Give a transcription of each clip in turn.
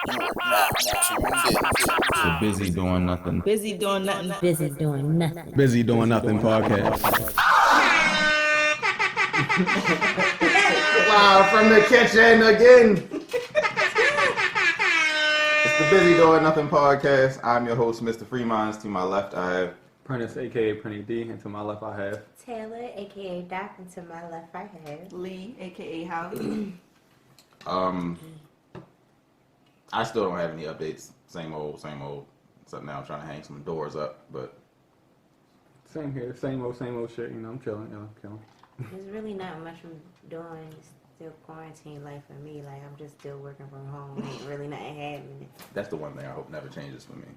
The Busy Doing Nothing. Busy doing nothing. Busy doing nothing. Busy Doing Nothing podcast. Live from the kitchen again. It's the Busy Doing Nothing podcast. I'm your host, Mr. Freemans. To my left, I have Prentice, aka Prenny D, and to my left I have Taylor, aka Doc, and to my left I have Lee, aka Holly. I still don't have any updates. Same old. Except now I'm trying to hang some doors up, but same here, same old shit. You know, I'm chilling. There's really not much I'm doing. It's still quarantine life for me. Like, I'm just still working from home. Ain't really nothing happening. that's the one thing I hope never changes for me.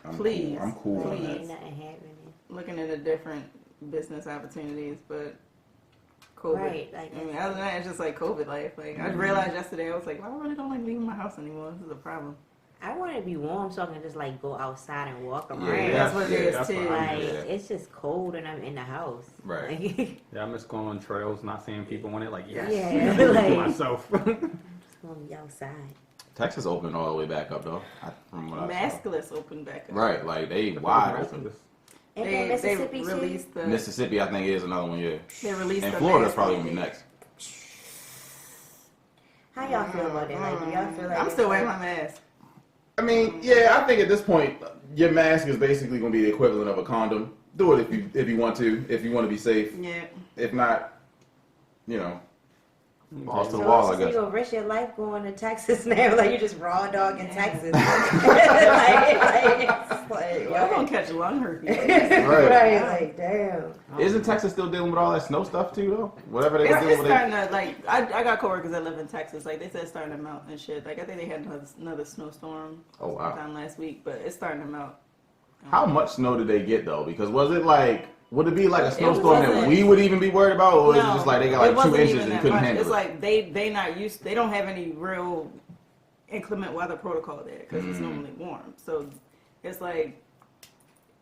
I'm Please. Cool. I'm cool on Ain't that. nothing happening. Looking at the different business opportunities, but COVID. Right, like, I mean, other than that, it's just like COVID life. Like, I realized yesterday, I was like, well, I really don't like leaving my house anymore. This is a problem. I want to be warm so I can just, like, go outside and walk around. Yeah, That's what it is, that's too. what I Like, mean. it's just cold and I'm in the house. Right. Like, Yeah, I miss going on trails, not seeing people on it. Like, yes, Yeah, to like- myself. just want to be outside. Texas opened all the way back up though. From what I saw. Maskless opened back up. Right, like they wide open. And They, then they Mississippi too? released the. Mississippi, I think, is another one. Yeah, They released and the Florida's mask probably gonna be mandate. next. How y'all feel about that? Like, do y'all feel like I'm it's still wearing like- my mask. I mean, yeah, I think at this point, your mask is basically going to be the equivalent of a condom. Do it if you want to be safe. Yeah. If not, you know, balls to the So, wall, I you guess. gonna risk your life going to Texas now? Like, you just raw dog in Texas. like, Y'all gonna catch lung herpes. right, like, damn. Isn't Texas still dealing with all that snow stuff too, though? Whatever they were It's dealing with. starting to, like, I got coworkers that live in Texas. Like, they said it's starting to melt and shit. Like, I think they had another snowstorm Oh, wow. sometime last week, but it's starting to melt. How much snow did they get though? Because was it like, would it be like a It snowstorm that wasn't- we would even be worried about, or is it No, just like they got it like wasn't 2 inches even and that couldn't much. handle It's it? like they not used. They don't have any real inclement weather protocol there because it's normally warm. So it's like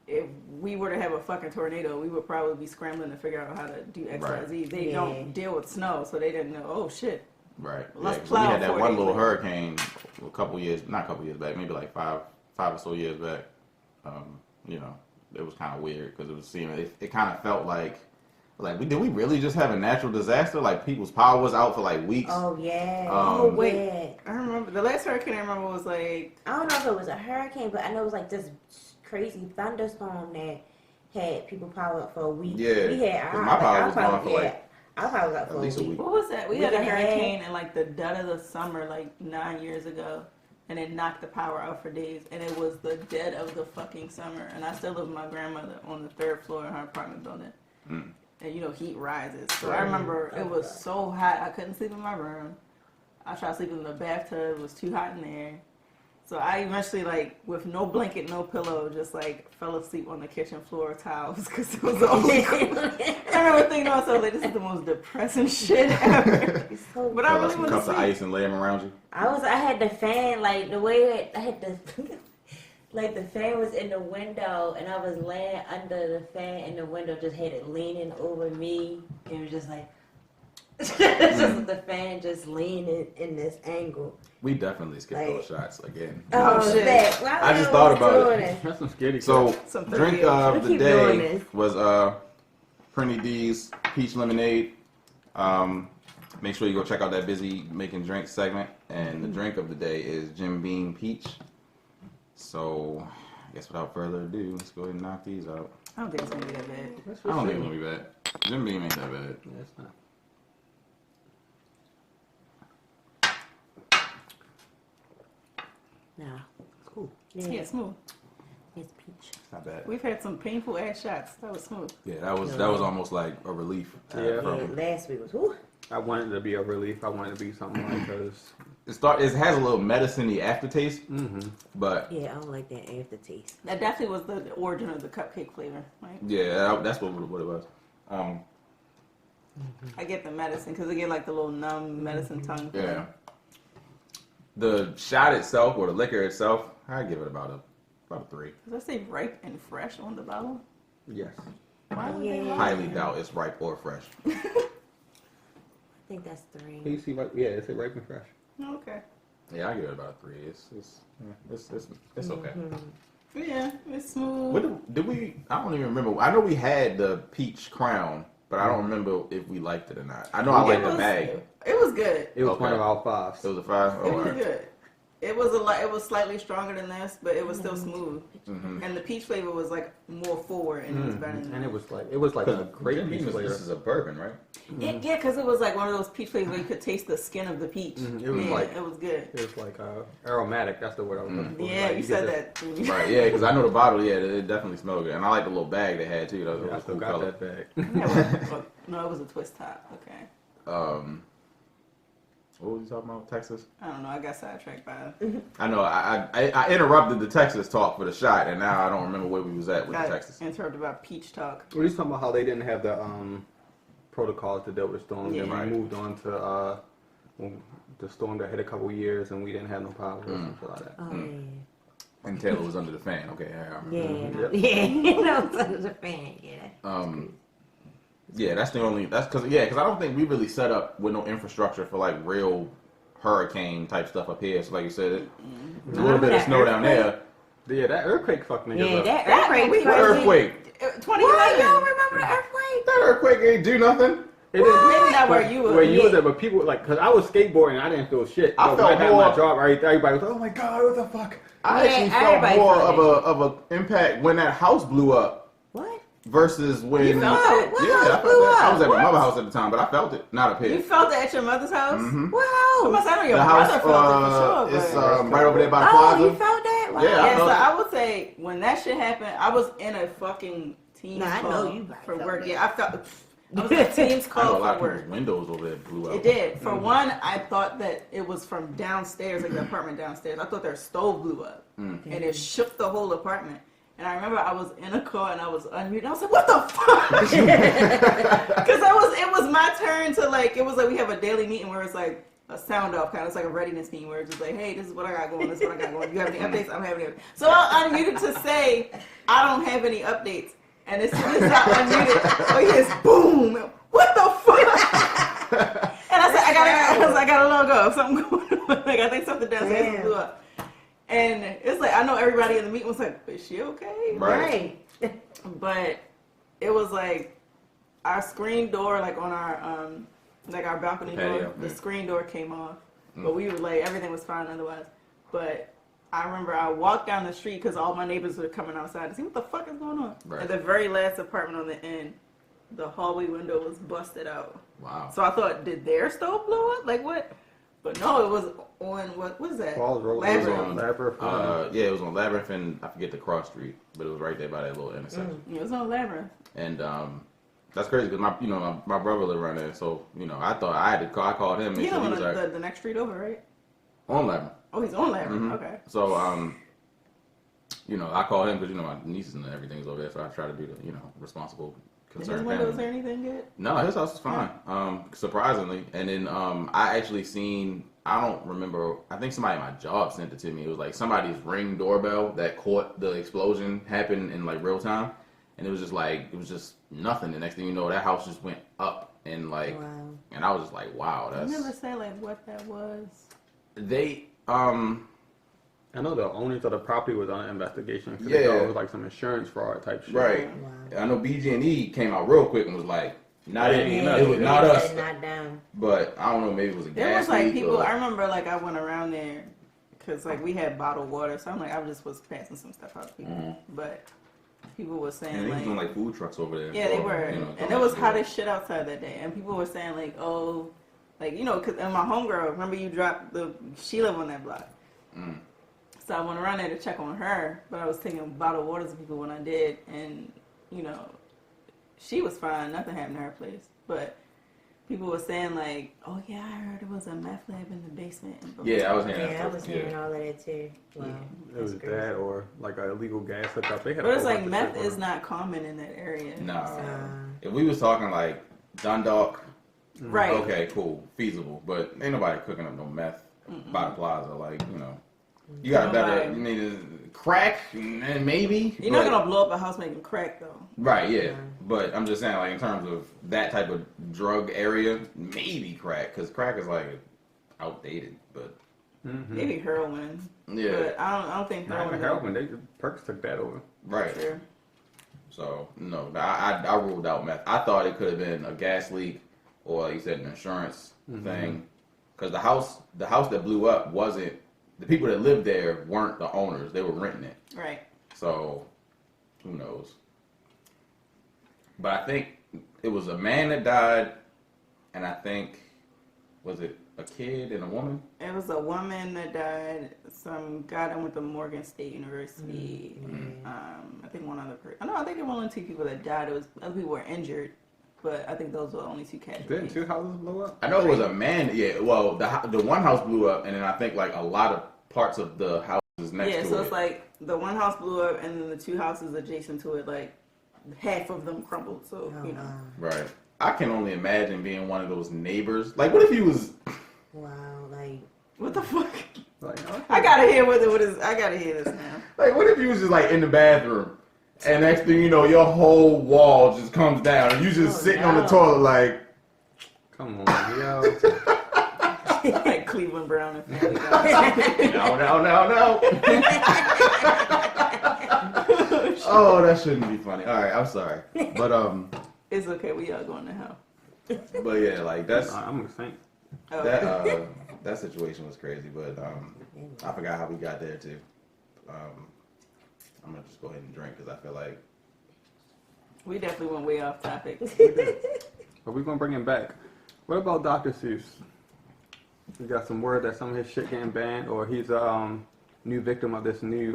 if we were to have a fucking tornado, we would probably be scrambling to figure out how to do X, Y, Right. Z. They Yeah. don't deal with snow, so they didn't know. Oh shit. Right. Let's Yeah, 'cause plow we had that 4 one days little later. hurricane not a couple years back, maybe like five or so years back. You know, it was kind of weird because it was seeming, it kind of felt like did we really just have a natural disaster? Like people's power was out for like weeks. Oh, yeah. Oh, wait. Yeah. I remember the last hurricane I remember was like I don't know if it was a hurricane, but I know it was like this crazy thunderstorm that had people power up for a week. Yeah, We had 'cause my power was gone for, yeah, like, our power was out for at least a a week. week. what was that? We We had a had- hurricane in like the dead of the summer, like 9 years ago, and it knocked the power out for days. And it was the dead of the fucking summer. And I still live with my grandmother on the 3rd floor in her apartment building. And you know, heat rises. So I remember it was so hot, I couldn't sleep in my room. I tried to sleep in the bathtub, it was too hot in there. So I eventually, like, with no blanket, no pillow, just like fell asleep on the kitchen floor tiles because it was the only. I remember thinking to myself, like, this is the most depressing shit ever. It's so But I Fill up really some want cups to of sleep. ice and lay them around you. I had the fan, like, the way I had the, like, the fan was in the window, and I was laying under the fan in the window, just had it leaning over me. It was just like, just the fan just leaning in this angle. We definitely skipped Like- those shots again. Oh, shit. that. Why I we just thought always about doing it. That's some scary So, shit. Some drink 38. of the Keep doing day this. was Prenny D's peach lemonade. Make sure you go check out that Busy Making Drinks segment. And the drink of the day is Jim Beam Peach. So, I guess without further ado, let's go ahead and knock these out. I don't think it's gonna be that bad. That's I for don't sure. think it's gonna be bad. Jim Beam ain't that bad. Yeah, it's not. Nah, It's cool. Yeah, smooth. it's peach. It's not bad. We've had some painful ass shots. That was smooth. Yeah, that was almost like a relief. Yeah. Yeah, From, last week was, whew. I wanted it to be a relief. I wanted it to be something like because. it has a little medicine-y aftertaste, but Yeah, I don't like that aftertaste. That definitely was the origin of the cupcake flavor, right? yeah, that's what it was. I get the medicine because I get like the little numb medicine tongue. Yeah. The shot itself or the liquor itself, I give it about a 3. Does that say ripe and fresh on the bottle? Yes. Why would they Yeah. lie? Highly doubt it's ripe or fresh. I think that's 3. You see, right? Yeah, it's ripe and fresh. Okay. Yeah, I give it about a 3. It's okay. Yeah, it's smooth. What did we? I don't even remember. I know we had the peach crown, but I don't remember if we liked it or not. I know I liked the bag. It was good. It was Okay. one of our 5s. It was a 5. It Oh, was alright. good. It was it was slightly stronger than this, but it was still smooth. Mhm. And the peach flavor was like more forward, and it was better than And that. it was like a great Jim peach Beam flavor. This is a bourbon, right? Yeah, because it was like one of those peach flavors where you could taste the skin of the peach. It was Yeah, like it was good. it was like aromatic. That's the word I was looking for. Yeah, Like, you get said the- that. Right. Yeah, because I know the bottle. Yeah, it definitely smelled good, and I like the little bag they had too. That was Yeah, I a still cool got color. that bag. No, it was a twist top. Okay. What was you talking about? Texas? I don't know. I got sidetracked by I know. I interrupted the Texas talk for the shot, and now I don't remember where we was at with the got Texas. interrupted about peach talk. We was talking about how they didn't have the protocols to deal with storms, Yeah. and we Right. moved on to the storm that hit a couple years, and we didn't have no power or something like that. Oh, And Taylor was under the fan. Okay, yeah. yeah. Yep. Yeah. You know, son of a fan. Yeah. Yeah, that's because I don't think we really set up with no infrastructure for like real hurricane type stuff up here. So like you said, a little bit of snow down there. Yeah, that earthquake fucked niggas Yeah, up. that That- earthquake. we- crazy. Earthquake. 2011. Y'all remember the earthquake? That earthquake ain't do nothing. It didn't- Maybe not where you were. Where you was at, but people like, cause I was skateboarding, I didn't feel shit. I But felt when I had more- my job. Everybody was like, "Oh my god, what the fuck?" I Yeah, actually felt everybody more felt of a impact when that house blew up What? versus when. You felt it? What Yeah, I house felt blew that. I up? was at my What? mother's house at the time, but I felt it, not up You here. felt it at your mother's house? Mhm. Wow. Must I know your The brother house, felt it for sure. it's but- right over there by the Oh, plaza. you felt that? Wow. Yeah, I Yeah, so felt it. I would say when that shit happened, I was in a fucking team's Nah, I know call you probably for felt work. that. Yeah, I was in a team's I know a call lot for of work. people's windows over there blew out. It did. For one, I thought that it was from downstairs, like the apartment downstairs. I thought their stove blew up, and it shook the whole apartment. And I remember I was in a car and I was unmuted. I was like, "What the fuck?" Because it was my turn to like. It was like we have a daily meeting where it's like a sound off kind of. It's like a readiness meeting where it's just like, "Hey, this is what I got going. This is what I got going. You have any updates? I don't have any updates." So I unmuted to say I don't have any updates. And as soon as I unmuted, oh yes, boom! What the fuck? And I said, I gotta log off. Something going on. Like I think something downstairs Damn. blew up. And it's like I know everybody in the meeting was like, "Is she okay?" Right. But it was like our screen door, like on our like our balcony Patio, door, the yeah. screen door came off. But we were like everything was fine otherwise. But I remember I walked down the street because all my neighbors were coming outside to see what the fuck is going on. Right. At the very last apartment on the end, the hallway window was busted out. Wow. So I thought, did their stove blow up? Like what? But no, it was on what is that? Falls Road. Labyrinth. Labyrinth. Yeah, it was on Labyrinth and I forget the cross street, but it was right there by that little intersection. It was on Labyrinth. And that's crazy because my brother lived around there, so I thought I had to call. I called him and He's said he on was like, the next street over, right? on Labyrinth. Oh, he's on Labyrinth. Mhm. Okay. So I called him because my nieces and everything's over there, so I try to be the responsible, Did his concerned windows family. or anything good? No, his house is fine. Surprisingly, and then I actually seen. I don't remember. I think somebody at my job sent it to me. It was like somebody's Ring doorbell that caught the explosion happen in like real time, and it was just nothing. The next thing you know, that house just went up and like, Wow. and I was just like, wow, You that's never say like what that was. they. I know the owners of the property was on an investigation. 'Cause Yeah. they thought it was like some insurance fraud type shit. Right. Wow. I know BG&E came out real quick and was like, not it. Yeah, It was not us. Not them. But I don't know. Maybe it was a There gas was like leak people. or- I remember like I went around there because like we had bottled water, so I'm like I just was passing some stuff out to people. But people were saying And they was like, doing like food trucks over there. yeah, they or, were, you know, and it was hot as shit outside that day, and people were saying like, oh, like because and my homegirl, remember you dropped she lived on that block. So I went around there to check on her, but I was taking bottled waters to people when I did, and she was fine. Nothing happened to her place, but people were saying like, "Oh yeah, I heard it was a meth lab in the basement." Yeah, I was hearing Yeah, that. I was hearing all of that too. Wow. It was That's crazy. that or like an illegal gas hookup. They had But a it's whole like bunch of meth shit is going not common in that area. Nah. So- If we was talking like Dundalk, right? okay, cool, feasible. But ain't nobody cooking up no meth by the plaza. Like you got better. You need crack, and maybe You're not gonna blow up a house making crack though. Right, yeah. But I'm just saying, like, in terms of that type of drug area, maybe crack, because crack is, like, outdated. But Maybe heroin. Yeah. But I don't think Not even heroin. heroin. Perks took that over. Right. Sure. So no, I ruled out meth. I thought it could have been a gas leak or like you said an insurance thing, because the house that blew up wasn't the people that lived there weren't the owners. They were renting it. Right. So who knows? But I think it was a man that died, and I think was it a kid and a woman? It was a woman that died. Some guy that went to Morgan State University. I think one other person. No, I think there were only 2 people that died. It was other people were injured, but I think those were the only 2 Didn't casualties. 2 houses blow up? I know it was a man. Yeah. Well, the one house blew up, and then I think like a lot of parts of the houses next to it. Yeah, so it's like the one house blew up, and then the 2 houses adjacent to it, like half of them crumbled. So you know. Right. I can only imagine being one of those neighbors. Like, what if he was? Wow, like What the fuck? Like, okay. I gotta hear what it is. I gotta hear this now. Like, what if you was just like in the bathroom, and next thing you know, your whole wall just comes down, and you just sitting on the toilet like. Come on, yo. Like Cleveland Brown and Family Guy. No. Oh, that shouldn't be funny. All right, I'm sorry, but It's okay. We all going to hell. but yeah, like that's I'm a saint. Oh. that situation was crazy, but I forgot how we got there too. I'm gonna just go ahead and drink because I feel like We definitely went way off topic. But we're gonna bring him back. What about Dr. Seuss? We got some word that some of his shit getting banned, or he's a new victim of this new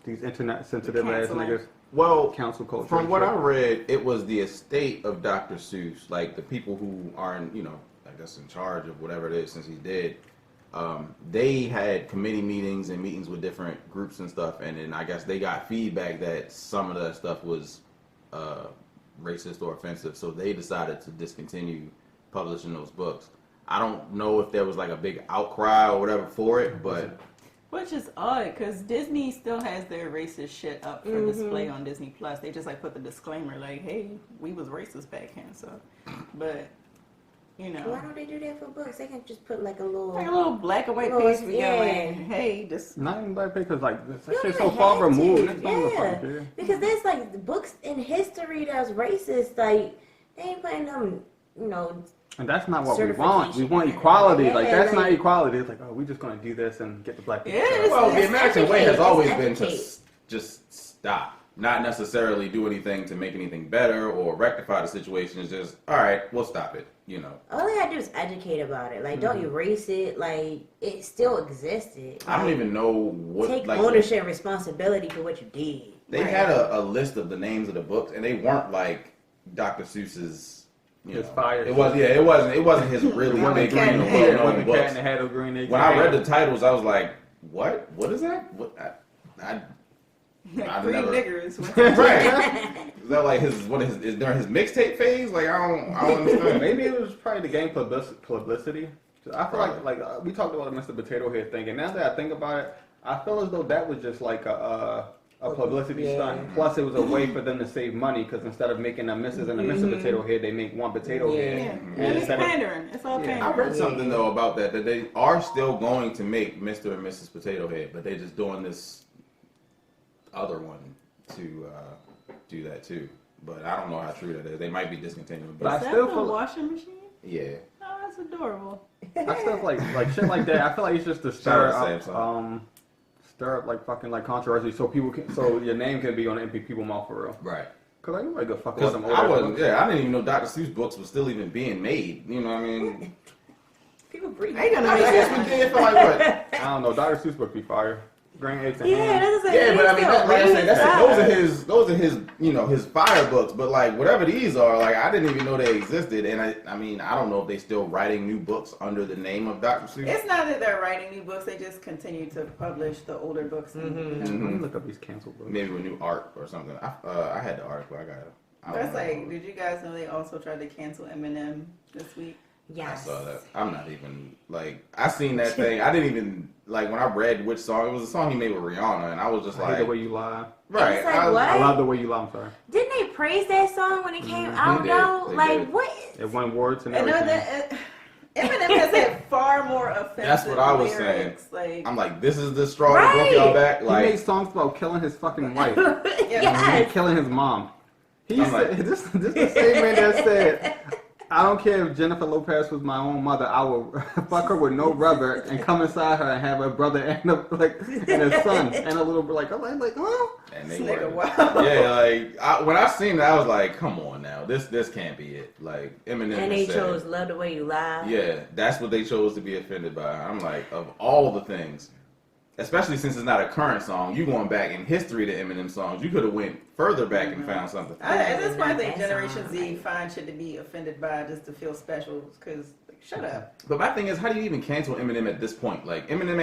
these internet sensitive ass Canceling. niggas. well, Council culture. from and what shit. I read, it was the estate of Dr. Seuss, like the people who are, I guess in charge of whatever it is since he's dead. They had committee meetings and meetings with different groups and stuff, and then I guess they got feedback that some of that stuff was racist or offensive, so they decided to discontinue publishing those books. I don't know if there was like a big outcry or whatever for it, but Which is odd, because Disney still has their racist shit up for display on Disney Plus. They just like put the disclaimer, like, "Hey, we was racist back then." So, but Why know, don't they do that for books? They can just put like a little black and white Little- piece. We got yeah. like, "Hey, just Not even black because like that You shit's don't so even far have removed. to. It's not Yeah. fucking care. because there's like the books in history that's racist. Like they ain't putting them, And that's not what we want. We want Certification. equality. Like Yeah, that's like- not equality. It's like, oh, we're just gonna do this and get the black people. Yeah, killed. it's- well, the Let's American way has educate. always Let's been to educate. just stop, not necessarily do anything to make anything better or rectify the situation. It's just all right, we'll stop it. all they gotta do is educate about it. Like don't erase it. Like it still existed. I don't Like, even know what take like ownership and responsibility for what you did. they Right. had a list of the names of the books, and they weren't like Dr. Seuss's. His fire. It was it wasn't his really Wasn't big Cat in the well Hat. It known wasn't Cat books. in the Hat or Green Eggs. When I read the titles, I was like, what? What is that? What? I like I've three never- niggers. right. Is that like is during his mixtape phase? Like I don't understand. Maybe it was probably the game publicity. I feel Probably. like we talked about the Mr. Potato Head thing, and now that I think about it, I feel as though that was just like a publicity Yeah. stunt. Plus, it was a way for them to save money because instead of making a Mrs. and a Mr. Potato Head, they make one potato Yeah. head. Yeah, Mhm. and it's instead of- pandering. It's all Yeah. pandering. I read something though about that they are still going to make Mr. and Mrs. Potato Head, but they're just doing this other one to do that too. But I don't know how true that is. They might be discontinuing. But I Is that still the feel- washing machine? Yeah. Oh, that's adorable. I still like shit like that. I feel like it's just to Shout stir out to up, Samsung. stir up like fucking like controversy, so people can, so your name can be on the MP people mouth for real. Right. Cause like nobody go fuck Because with them. I older wasn't. books. Yeah, I didn't even know Dr. Seuss books were still even being made. You know what I mean? People breathe. They gonna I make guess we that. did for like what? I don't know. Dr. Seuss book be fire. Green eggs and Yeah, ham. that's like, Yeah, but I mean, that, like I said, those are his. those are his, his fire books. But like whatever these are, like I didn't even know they existed. And I mean, I don't know if they still writing new books under the name of Dr. Seuss. It's not that they're writing new books; they just continue to publish the older books. Let me look up these canceled books. Maybe with new art or something. I had the art, but I got it. That's like, did you guys know they also tried to cancel Eminem this week? I Yes. saw that. I'm not even like I seen that thing. I didn't even like when I read which song. It was a song he made with Rihanna, and I was just I hate like, the way you lie. right. It's like, I was- what? I love the way you lie. I'm sorry. Didn't they praise that song when it came Mhm. out They did. though? They Like did. what? It won words and I know everything. that Eminem has had far more offensive That's what I was lyrics. Like, I'm like, this is the straw that broke y'all back. He Like, made songs about killing his fucking wife. Yes. Killing his mom. He I'm said, like- this is the same man that said, I don't care if Jennifer Lopez was my own mother, I will fuck her with no rubber and come inside her and have a brother and a son and a little like, I'm like, huh? and this they nigga, were, wow. yeah, like when I seen that, I was like, come on now, this can't be it. Like Eminem And they said, chose Love the Way You Lie. yeah, that's what they chose to be offended by. I'm like, of all the things, especially since it's not a current song, you going back in history to Eminem songs, you could have went further back and found something. At this point, I think That Generation song, Z like- find shit to be offended by just to feel special. Because, shut up. But my thing is, how do you even cancel Eminem at this point? Like, Eminem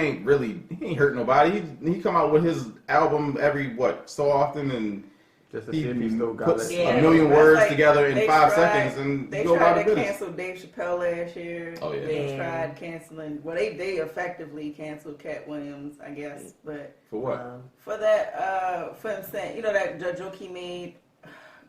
he ain't hurt nobody. He come out with his album every, so often, and Just to he see if he still got puts it. Yeah. a million That's words like, together in they 5 tried- seconds, and They go about tried the to business. cancel Dave Chappelle last year. Oh, yeah. They Yeah. tried canceling. Well, they effectively canceled Cat Williams, I guess. But For what? for that, for him saying, that joke he made,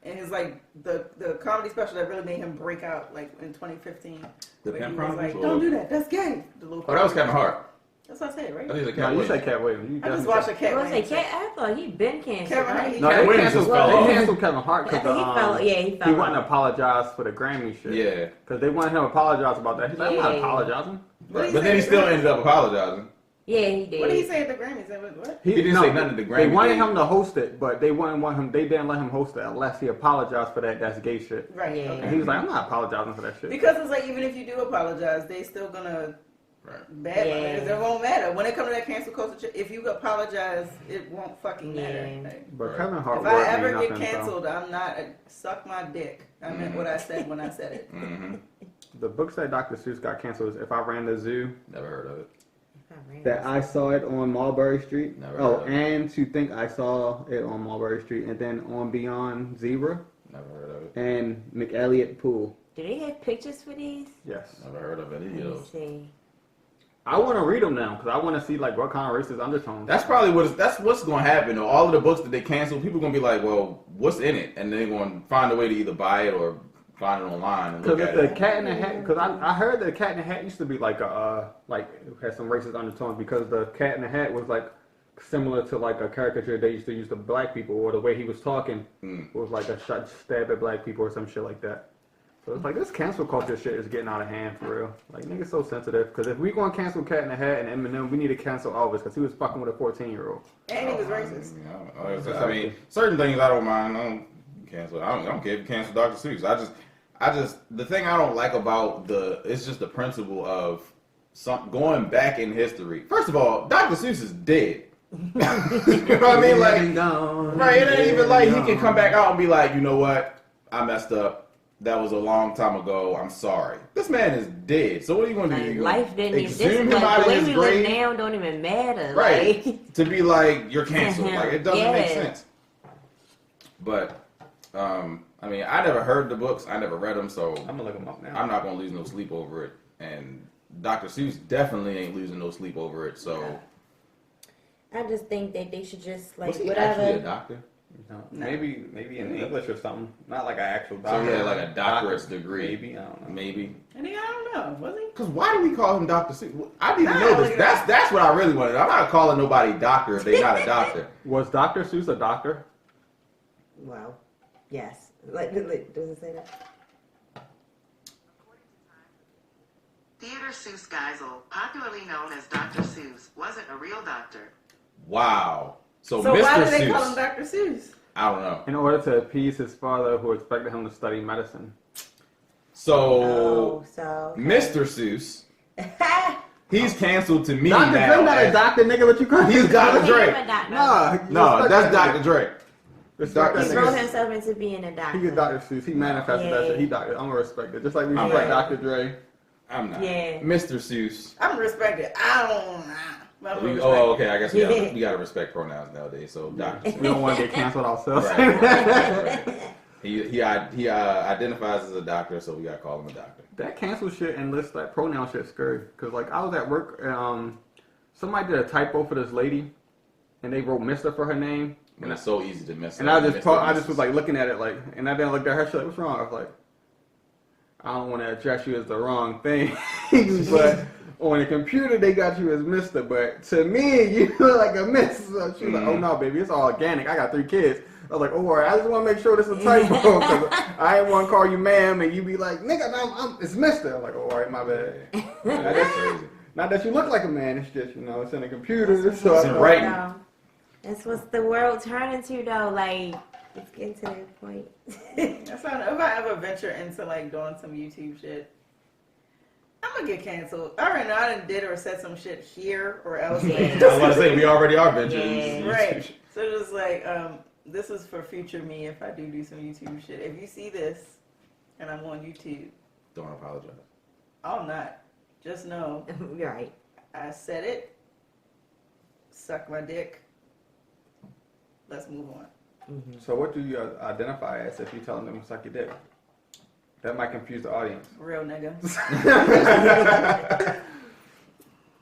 and his the comedy special that really made him break out, like in 2015. The where Pimp he was Chronicles, like, or- "Don't do that. That's gay." The little Oh, that was Kevin Hart. That's what I said, right? I think it was No, Cat you Williams. said Cat Williams. You I just definitely watched a said- Cat I was Williams. like, I thought he'd been canceled. Kevin Hart, right? he- No, Cat they Williams canceled, just fell they off. canceled Kevin Hart I think he fell. because Yeah, he fell. he off. wouldn't apologize for the Grammy shit. Yeah. Because they wanted him to apologize about that. He's like, I'm not Yeah. apologizing. What did he But say then he at the still Grammys? ended up apologizing. Yeah, he did. What did he say at the Grammys? What? He didn't say nothing at the They Grammy. wanted him to host it, but they didn't let him host it unless he apologized for that. That's gay shit. Right. Yeah. Okay. And he was like, I'm not apologizing for that shit. Because it's like, even if you do apologize, they still gonna Right. bad Yeah. because it won't matter when it comes to that cancel culture shit. If you apologize, it won't fucking matter. Yeah. Like, But Right. Kevin Hart if word I ever mean get nothing, so- canceled, I'm not suck my dick. I meant what I said when I said it. Mm-hmm. The books that Dr. Seuss got canceled is If I Ran the Zoo. Never heard of it. That I saw it on Mulberry Street. Never Oh, heard of it. and To Think I Saw it on Mulberry Street. And then On Beyond Zebra. Never heard of it. And McElliott Pool. Do they have pictures for these? Yes. Never heard of any of Let me those. see. I want to read them now because I want to see like what kind of racist undertones. That's probably what's going to happen. Though. All of the books that they cancel, people going to be like, well, what's in it? And they're going to find a way to either buy it or find it online and look Because at the it. Cat in the Hat, because I heard that Cat in the Hat used to be like it had some racist undertones because the Cat in the Hat was like similar to like a caricature they used to use to black people, or the way he was talking was like a shot stab at black people or some shit like that. So it's like this cancel culture shit is getting out of hand for real. Like niggas so sensitive. Because if we gonna cancel Cat in the Hat and Eminem, we need to cancel Elvis because he was fucking with a 14-year-old. And he was racist. I mean, certain things I don't mind. I don't cancel. I don't care if you cancel Dr. Seuss. I just the thing I don't like about it's just the principle of going back in history. First of all, Dr. Seuss is dead. You know what I mean? Like, right? It ain't even like he can come back out and be like, you know what? I messed up. That was a long time ago. I'm sorry. This man is dead. So what are you going to do? Like, You life didn't even. exhume This him like, out the of way his we grave? live now don't even matter. Right. Like, To be like, you're canceled. Like, it doesn't make Yeah. sense. But, I mean, I never heard the books. I never read them, so I'm gonna look him up now. I'm not going to lose no sleep over it. And Dr. Seuss definitely ain't losing no sleep over it, so. I just think that they should just like Was he whatever. actually a doctor? No. No. Maybe in English or something. Not like an actual So doctor. he had like a doctorate degree. Maybe, I don't know. Maybe. And I don't know, was he? Because why do we call him Dr. Seuss? I didn't Nah, know look this. at That's what I really wanted. I'm not calling nobody doctor if they're not a doctor. Was Dr. Seuss a doctor? Wow. Yes. Like, does it say that? Theodore Seuss Geisel, popularly known as Dr. Seuss, wasn't a real doctor. Wow. So So Mr. why do they Seuss. call him Dr. Seuss? I don't know. In order to appease his father, who expected him to study medicine. So Oh, so. Mr. Seuss, he's canceled to me Dr. now. Dre not a as- doctor, nigga. What you call He's Dr. He Dre. ain't a doctor. Nah. No, that's Dr. Dre. Respect Dr. that He wrote nigga. himself into being a doctor. He is Dr. Seuss. He manifested that Yeah. shit. He doctor. I'm gonna respect it. Just like we I'm respect not. Dr. Dre. I'm not. Yeah. Mr. Seuss. I'm respected. I don't know. I'm We, respected. oh, okay. I guess Yeah. we gotta respect pronouns nowadays. So Dr. We don't want to get canceled ourselves. Right. He identifies as a doctor, so we gotta call him a doctor. That cancel shit and list that pronoun shit scary. Cause like I was at work, somebody did a typo for this lady, and they wrote Mister for her name. And it's so easy to miss. And I just was like looking at it like, and I didn't look at her shit like, what's wrong? I don't want to address you as the wrong thing, but on the computer they got you as Mr. But to me, you look like a Miss. So she was like, oh no, baby, it's all organic. I got 3 kids. I was like, oh, all right, I just want to make sure this is a typo because I ain't want to call you ma'am and you be like, nigga, it's Mr. I'm like, oh, all right, my bad. That's crazy. Not that you look like a man, it's just, you know, it's in the computer. So It's in writing. That's what's the world turning to, though. Like, it's getting to that point. That's why if I ever venture into like doing some YouTube shit, I'm gonna get canceled. I already know I done did or said some shit here or elsewhere. I was about to say, we already are venturing. Yeah. Right. So just like, this is for future me if I do some YouTube shit. If you see this and I'm on YouTube, Don't apologize. I'll not. Just know You're right. I said it. Suck my dick. Let's move on. Mm-hmm. So what do you identify as if you're telling them to suck your dick? That might confuse the audience. Real nigga.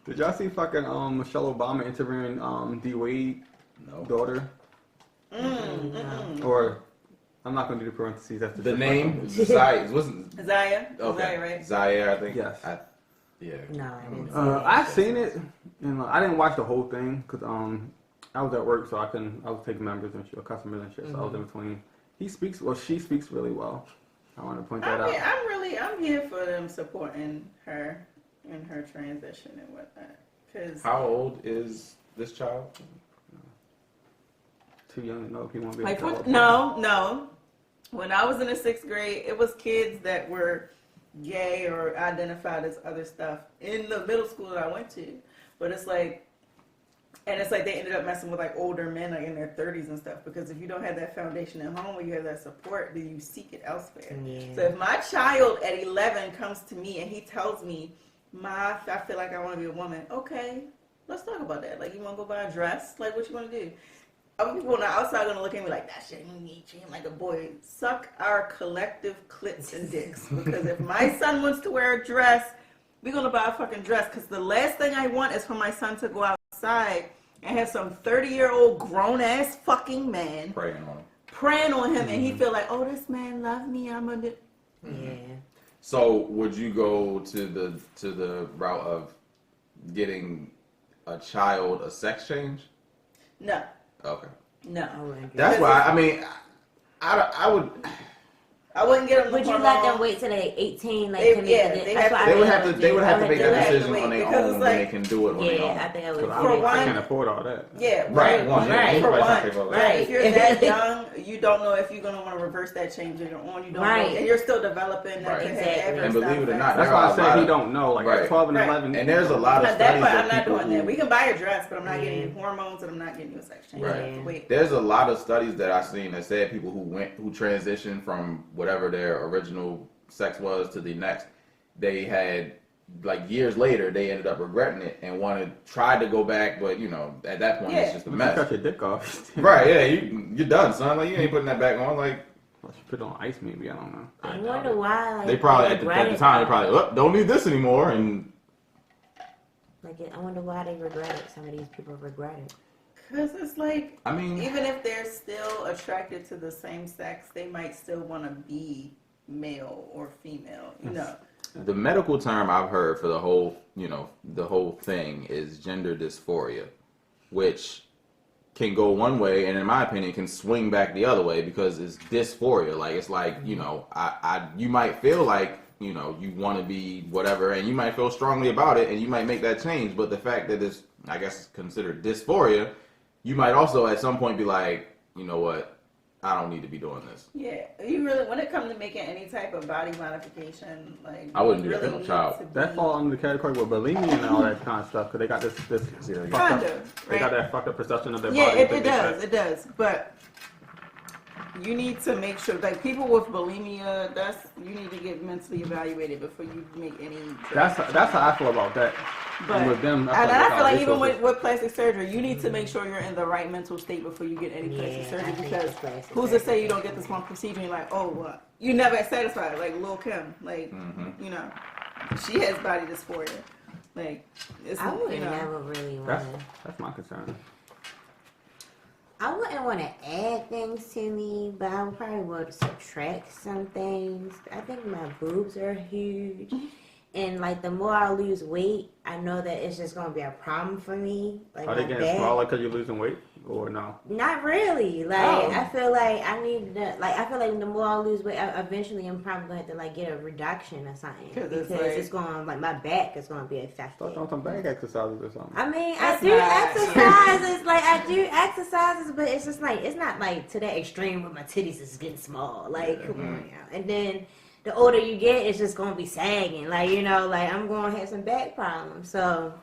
Did y'all see fucking Michelle Obama interviewing D Wade No. daughter? Or I'm not gonna do the parentheses after The name Zaya wasn't Zaya. okay. Zaya, right? Zaya, I think. Yes. No, I didn't see I seen it, and I didn't watch the whole thing because I was at work, so I was taking members and shit, customers and shit, so I was in between. She speaks really well. I want to point that out. I'm here for them supporting her in her transition and whatnot. Cause How old is this child? Too young to know if you want to be like able to no. When I was in the 6th grade, it was kids that were gay or identified as other stuff in the middle school that I went to. But it's like they ended up messing with like older men like in their 30s and stuff, because if you don't have that foundation at home where you have that support, then you seek it elsewhere. Yeah. So if my child at 11 comes to me and he tells me, Ma, I feel like I want to be a woman, okay, let's talk about that. Like, you want to go buy a dress? Like, what you want to do? Other people on the outside are going to look at me like, that shit, you need to treat him like a boy. Suck our collective clits and dicks. Because if my son wants to wear a dress, we're going to buy a fucking dress. Because the last thing I want is for my son to go outside and have some 30-year-old grown-ass fucking man praying on him, and he feel like, oh, this man love me, I'm going to... Yeah. So would you go to the route of getting a child a sex change? No. Okay. No. That's why I mean I would. I wouldn't get them. Would you let them wait till they're 18, like, They- to make yeah, it? they That's have what to- I They would have to. do. They would have to make They that would have to decision wait, on their because own it's when like- they can do it on their Yeah, own. I think I would. I For mean, I one- can't afford all that. Yeah, Right, one, yeah, right. anybody For can pay for one, that. Right. if you're that young, you don't know if you're gonna want to reverse that change later on. You don't Right. know, and you're still developing that. Right. can have Exactly. adverse And believe it or side not, effects. That's there why are I a said lot he of- don't know. Like Right. at 12 and Right. 11. And there's a lot of At that studies point, that I'm not people doing that. who- We can buy a dress, but I'm not getting Yeah. you hormones, and I'm not getting you a sex change. Right. You have to wait. There's a lot of studies that I've seen that said people who transitioned from whatever their original sex was to the next, they had like years later they ended up regretting it and tried to go back, but you know at that point it's just a You mess. cut your dick off. Right? Yeah, you're done, son. Like you ain't putting that back on. Like Well, she put it on ice, maybe. I don't know. I wonder why. Like, they probably at regret the it, time they though. probably don't need this anymore, and Like, I wonder why they regret it. Some of these people regret it. Because it's like, I mean, even if they're still attracted to the same sex, they might still want to be male or female. You know. the medical term I've heard for the whole thing is gender dysphoria, which can go one way and in my opinion can swing back the other way because it's dysphoria. Like it's like, you know, you might feel like, you know, you want to be whatever and you might feel strongly about it and you might make that change, but the fact that it's, I guess, considered dysphoria, you might also at some point be like, you know what, I don't need to be doing this. Yeah, you really, when it comes to making any type of body modification, like I wouldn't do you that for no need child. to be- That fall under the category with bulimia and all that kind of stuff because they got this fucked up, Kinda, they got right? that fucked up perception of their Yeah, body. it does. But you need to make sure, like people with bulimia, you need to get mentally evaluated before you make any. That's how I feel about that. But with them, and I feel like they even feel with plastic surgery, you need to make sure you're in the right mental state before you get any plastic Yeah, I surgery. think Because the plastic who's to say surgery- you don't get this one procedure and you're like, oh, what? You never satisfied, like Lil Kim, like you know, she has body dysphoria. Like it's I would you know. never really want That's to. that's my concern. I wouldn't want to add things to me, but I would probably want to subtract some things. I think my boobs are huge. And, like, the more I lose weight, I know that it's just going to be a problem for me. Like, Are they my getting back. smaller because you're losing weight, or no? Not really. Like, Oh. I feel like I need to, like, I feel like the more I lose weight, eventually I'm probably going to have to, like, get a reduction or something. 'Cause Because it's like- it's going to, like, my back is going to be affected. Start doing some back exercises or something. I mean, That's I do not- exercises, like, I do exercises, but it's just, like, it's not, like, to that extreme where my titties is getting small. Like, come on now. And then the older you get, it's just going to be sagging. Like, you know, like, I'm going to have some back problems. So,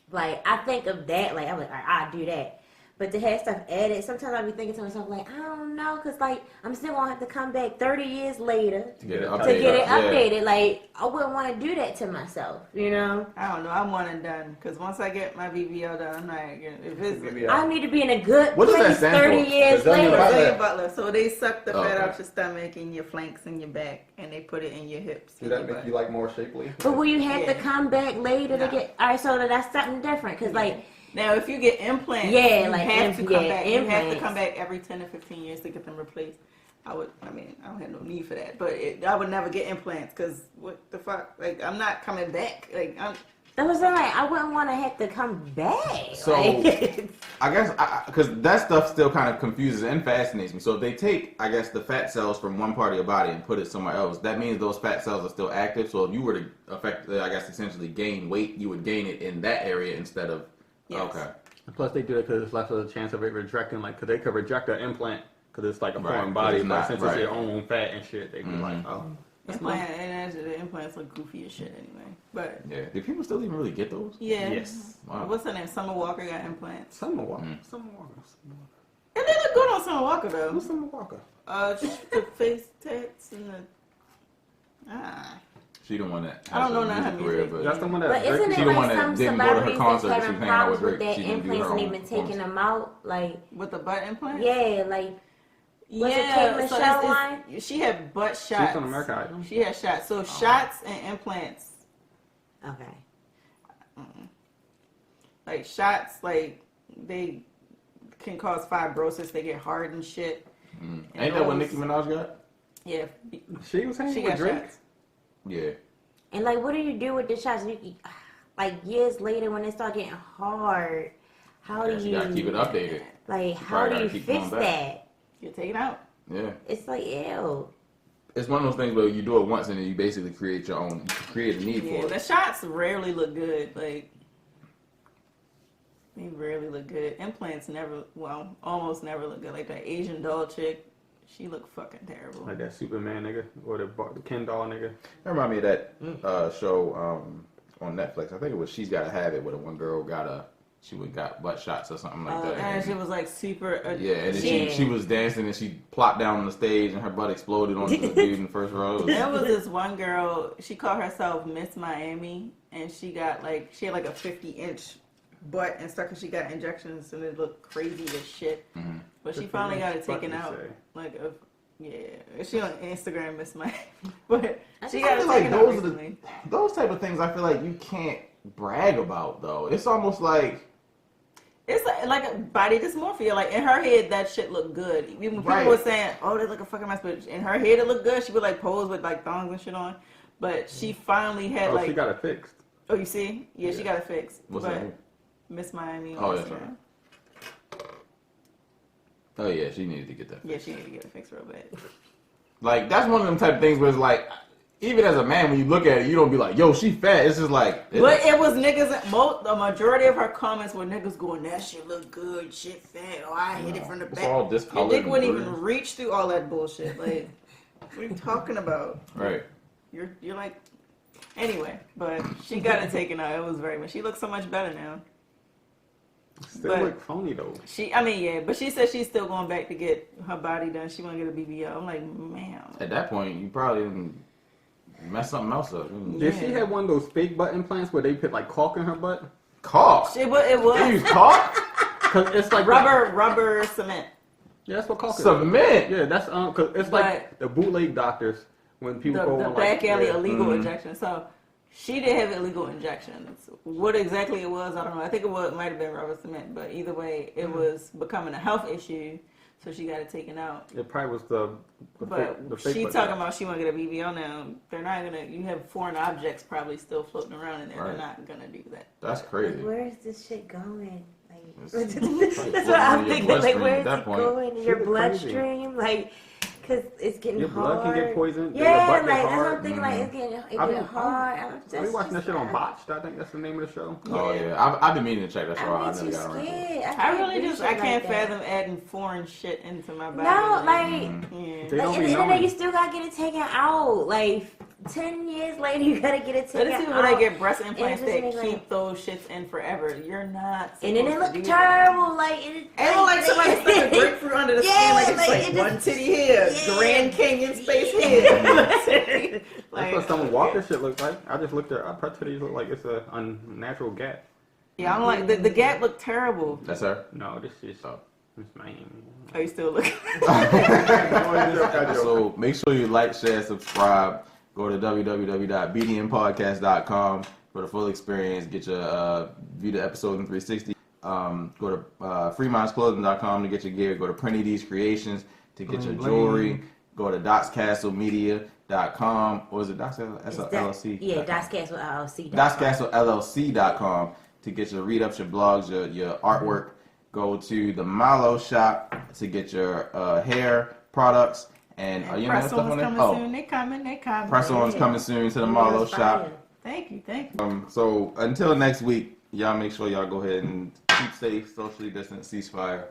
like, I think of that, like, I'm like, all right, I'll do that. But to have stuff added, sometimes I'll be thinking to myself, like, I don't know, because, like, I'm still going to have to come back 30 years later To get it to updated. get it Yeah. updated. Like, I wouldn't want to do that to myself, you know? I don't know. I'm one and done. Because once I get my BBL done, I'm like, if it's I need to be in a good What does that place stand 30 for? years Brazilian later. Butler? Brazilian Butler. So they suck the Oh, fat okay. out your stomach and your flanks and your back, and they put it in your hips. Does and that your make butt. you like more shapely? But will you have to Yeah. come back later to No. get? All right, so that's something different. Cause like, Now, if you get implants, Yeah, you like have to come yeah, back. You have to implants. come back every 10 to 15 years to get them replaced. I mean, I don't have no need for that, but I would never get implants because what the fuck? Like, I'm not coming back. Like, that was like I wouldn't want to have to come back. So, like, I guess, because that stuff still kind of confuses and fascinates me. So if they take, I guess, the fat cells from one part of your body and put it somewhere else, that means those fat cells are still active. So if you were to I guess, essentially gain weight, you would gain it in that area instead of, Yes. okay. Plus, they do it because it's less of a chance of it rejecting, like, because they could reject an implant because it's like a Right, foreign 'cause body, it's but not- since right. it's your own fat and shit, they be like, oh. the implants look goofy as shit anyway. But Yeah. Do people still even really get those? yeah, Yes. Wow. What's her name? Summer Walker got implants, Summer Walker. Mm. Summer Walker. Summer Walker. and they look good on Summer Walker though. Who's Summer Walker? The face tats and the She the one that I don't has know a none of music her career, music. but That's the one that but Drake- isn't She it the one like that some didn't go to her celebrities concert, that's she having was hanging out with problems with Drake. their She didn't do implants her and own they've been taking performance. them out? Like, with the butt implants. yeah, like Was it Kate so Michelle line? she had butt She's shots. on American Idol. She had shots. So shots and implants. okay. Like shots, like they can cause fibrosis. They get hard and shit. Mm. And Ain't that what those- Nicki Minaj got? Yeah, She was hanging she with got Drake. shots. Yeah. And like, what do you do with the shots? Like years later, when they start getting hard, how Yeah, do she you gotta keep it updated. like? She How probably do gotta you keep fix going back. that? Get taken out. Yeah. It's like ew. It's one of those things where you do it once and then you basically create your own, create a need Yeah, for the it. shots rarely look good. Like they rarely look good. Implants never, well, almost never look good. Like that Asian doll chick, she looked fucking terrible. Like that Superman nigga or the Ken doll nigga. That remind me of that show on Netflix. I think it was She's Gotta Have It, where the one girl got butt shots or something like that. And she was like super. Yeah, and then Yeah. she was dancing and she plopped down on the stage and her butt exploded onto the dude in the first row. It was- There was this one girl. She called herself Miss Miami, and she had like a 50-inch butt and stuff, and she got injections, and it looked crazy as shit. Mhm. But she finally got it taken out. Like, she on Instagram, Miss Miami, but she got I it feel like taken out those are recently. those type of things. I feel like you can't brag about though. It's almost like It's like a body dysmorphia. Like in her head, that shit looked good. Even when people Right. were saying, "Oh, they look a fucking mess," but in her head, it looked good. She would like pose with like thongs and shit on. But she finally had Oh, like, she got it fixed. oh, you see, yeah, she Yeah. got it fixed. what's but that? Miss Miami. on Oh, that's Instagram. Oh yeah, she needed to get that. Yeah, she need to get it fixed real bad. Like that's one of them type of things where it's like, even as a man, when you look at it, you don't be like, "Yo, she fat." It's just like, But it was niggas. The majority of her comments were niggas going, "That shit look good, shit fat. Oh, I hit it from the it's back." all Your discolored. dick and wouldn't bruised. even reach through all that bullshit. Like, what are you talking about? Right. You're like, anyway. But she got it taken out. It was very much. She looks so much better now. Still But- look phony though. But she said she's still going back to get her body done. She want to get a BBL. I'm like, man. At that point, you probably didn't mess something else up. Did she have one of those fake butt implants where they put like caulk in her butt? Caulk. It They was use caulk. Cause it's like rubber cement. Yeah, that's what caulk is. Cement. Yeah, that's cause it's like the bootleg doctors when people go The on back like alley yeah. illegal Mhm. injection. So She did have illegal injections. What exactly it was, I don't know. I think it might have been rubber cement, but either way, it was becoming a health issue, so she got it taken out. It probably was the fake She one. talking about she want to get a BBL now. They're not gonna. You have foreign objects probably still floating around in there. Right. They're not gonna do that. That's crazy. Where is this shit going? Like, It's that's what I'm your thinking. Like, bloodstream where at is that it point. going? In Shit your is crazy. bloodstream? Like, because it's getting Your hard. blood can get poisoned. your Yeah, butt like, get that's what I'm hard. thinking. Like, it's getting hard. Are you watching that shit on Botched? I think that's the name of the show. Oh yeah, I've been meaning to check that show out. I I'm never too got around to it. scared. I really do just shit I can't like that. fathom adding foreign shit into my body. No, like, yeah. They like don't at be the end of the day, knowing. you still gotta get it taken out. Like 10 years later, you gotta get it But taken it's people out. that get breast implants just that make, keep like- those shits in forever. You're not. And then it supposed to look do that. terrible. Like it look like somebody stuck a grapefruit under the skin, like it's like, like it one just- titty here, yeah. Grand Canyon space here. That's Like, what someone Walker shit looks like. I just looked at her titties look like it's a unnatural gap. yeah, I'm like the gap looked terrible. That's her. No, this is Oh. this man. Are you still looking? So make sure you like, share, subscribe. Go to www.bdnpodcast.com for the full experience. Get your view the episode in 360. Go to freemindsclothing.com to get your gear. Go to Printy D's Creations to get your Bling, jewelry. bling. Go to dotscastlemedia.com. Or is it Dots LLC? Yeah, Dots Castle LLC. dotscastlellc.com to get your read-ups, your blogs, your artwork. Go to the Malo shop to get your hair products. And you know Press stuff on on's there? coming Oh, soon. They coming. press on's coming soon to the Marlowe shop. Thank you. So until next week, y'all make sure y'all go ahead and keep safe, socially distant, ceasefire.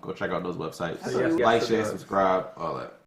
Go check out those websites. Yes, Like, yes, share, yes. subscribe, all that.